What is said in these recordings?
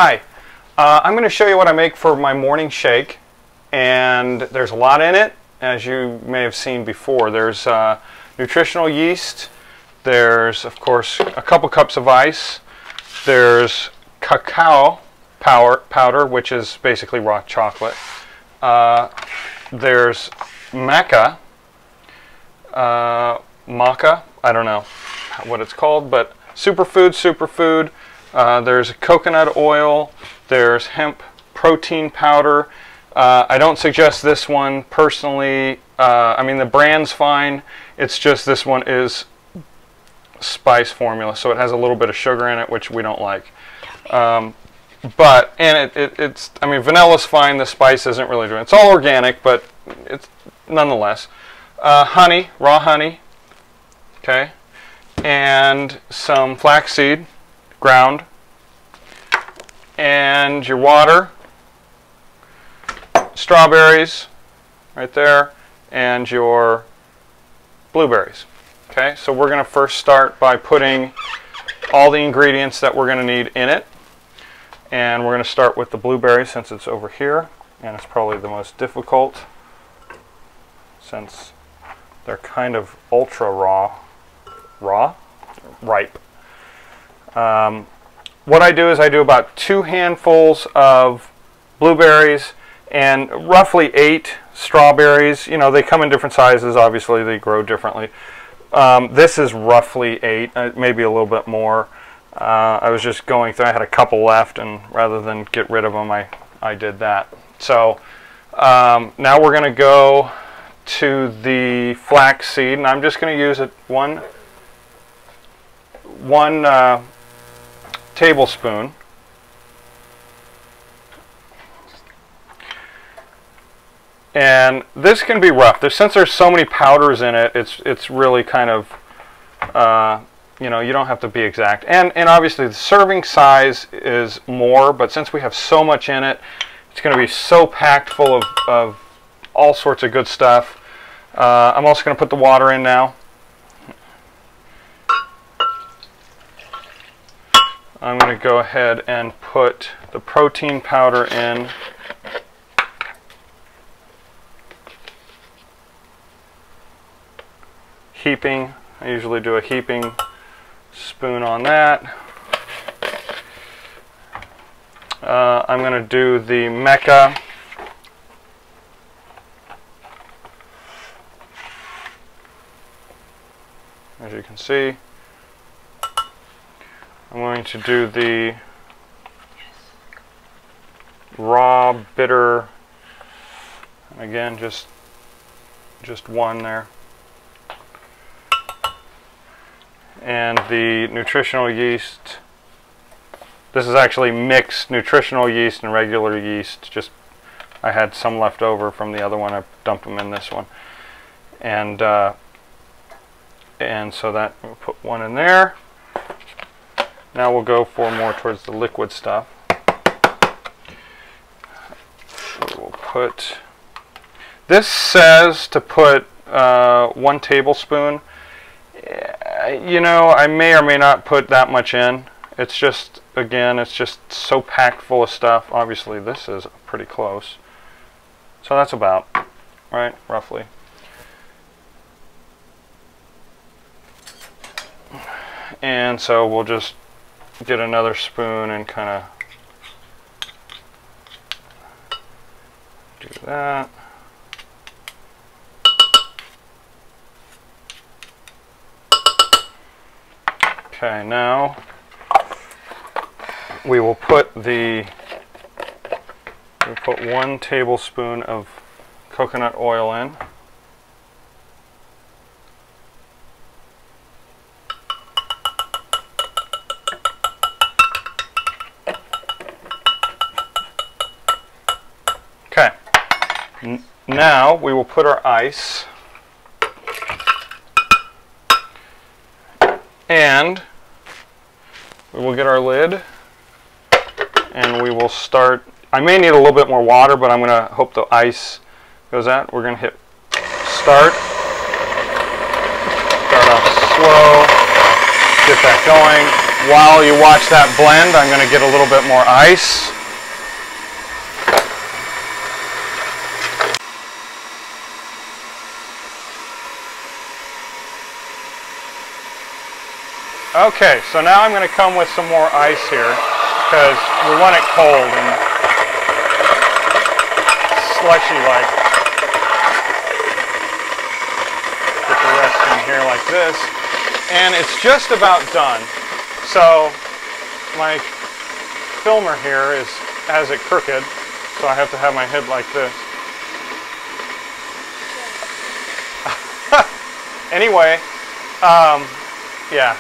Hi, I'm going to show you what I make for my morning shake, and there's a lot in it, as you may have seen before. There's nutritional yeast, there's of course a couple cups of ice, there's cacao powder, which is basically raw chocolate, there's maca, I don't know what it's called, but superfood. There's coconut oil, there's hemp protein powder. I don't suggest this one personally. I mean, the brand's fine. It's just this one is spice formula, so it has a little bit of sugar in it, which we don't like. It's I mean, vanilla's fine. The spice isn't really doing it. It's all organic, but it's nonetheless. Honey, raw honey, okay, and some flaxseed, ground, and your water, strawberries, right there, and your blueberries. Okay, so we're going to first start by putting all the ingredients that we're going to need in it, and we're going to start with the blueberries since it's over here, and it's probably the most difficult since they're kind of ultra ripe. What I do is I do about 2 handfuls of blueberries and roughly 8 strawberries. You know, they come in different sizes, obviously they grow differently. This is roughly 8, maybe a little bit more. I was just going through, I had a couple left, and rather than get rid of them, I did that. So now we're going to go to the flaxseed, and I'm just going to use one tablespoon. And this can be rough. Since there's so many powders in it, it's really kind of, you know, you don't have to be exact. And obviously the serving size is more, but since we have so much in it, it's going to be so packed full of all sorts of good stuff. I'm also going to put the water in now. I'm going to go ahead and put the protein powder in. Heaping. I usually do a heaping spoon on that. I'm going to do the maca. As you can see, I'm going to do the raw bitter, again just one there, and the nutritional yeast. This is actually mixed nutritional yeast and regular yeast. Just I had some left over from the other one. I dumped them in this one, and so that we'll put one in there. Now we'll go for more towards the liquid stuff. We'll put, this says to put 1 tablespoon. You know, I may or may not put that much in. It's just, again, it's just so packed full of stuff. Obviously this is pretty close. So that's about, right, roughly. And so we'll just get another spoon and kind of do that. Okay, now we will put 1 tablespoon of coconut oil in. Okay, now we will put our ice, and we will get our lid, and we will start. I may need a little bit more water, but I'm going to hope the ice goes out. We're going to hit start off slow, get that going. While you watch that blend, I'm going to get a little bit more ice. Okay, so now I'm going to come with some more ice here because we want it cold and slushy-like. Get the rest in here like this. And it's just about done. So my filmer here has it crooked, so I have to have my head like this. Anyway, yeah,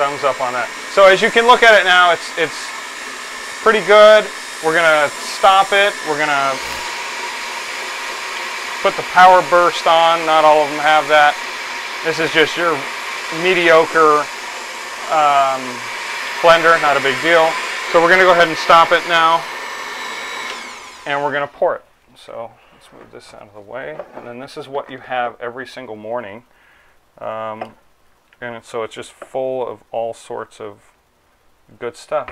thumbs up on that. So as you can look at it now, it's pretty good. We're gonna stop it. We're gonna put the power burst on. Not all of them have that. This is just your mediocre blender, not a big deal. So we're going to go ahead and stop it now, and we're going to pour it. So let's move this out of the way, and then this is what you have every single morning. And so it's just full of all sorts of good stuff.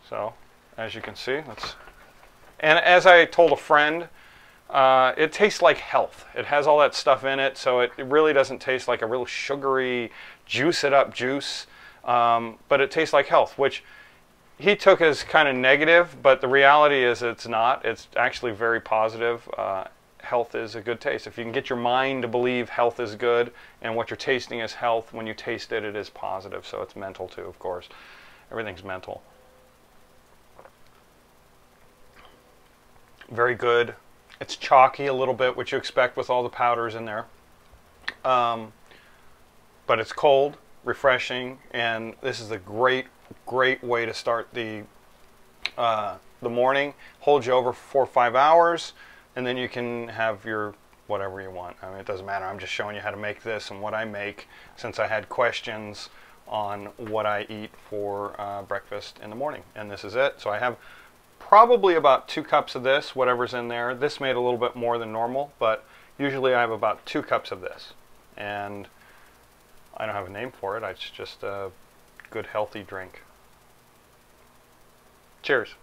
So as you can see, and as I told a friend, it tastes like health. It has all that stuff in it, so it really doesn't taste like a real sugary, juice it up juice, but it tastes like health, which he took as kind of negative, but the reality is it's not. It's actually very positive. Health is a good taste. If you can get your mind to believe health is good and what you're tasting is health, when you taste it, it is positive. So it's mental too, of course. Everything's mental. Very good. It's chalky a little bit, which you expect with all the powders in there. But it's cold, refreshing, and this is a great way to start the morning. Hold you over for 4 or 5 hours, and then you can have your whatever you want. I mean, it doesn't matter. I'm just showing you how to make this and what I make, since I had questions on what I eat for breakfast in the morning. And this is it. So I have probably about 2 cups of this, whatever's in there. This made a little bit more than normal, but usually I have about 2 cups of this. And I don't have a name for it. It's just a good healthy drink. Cheers.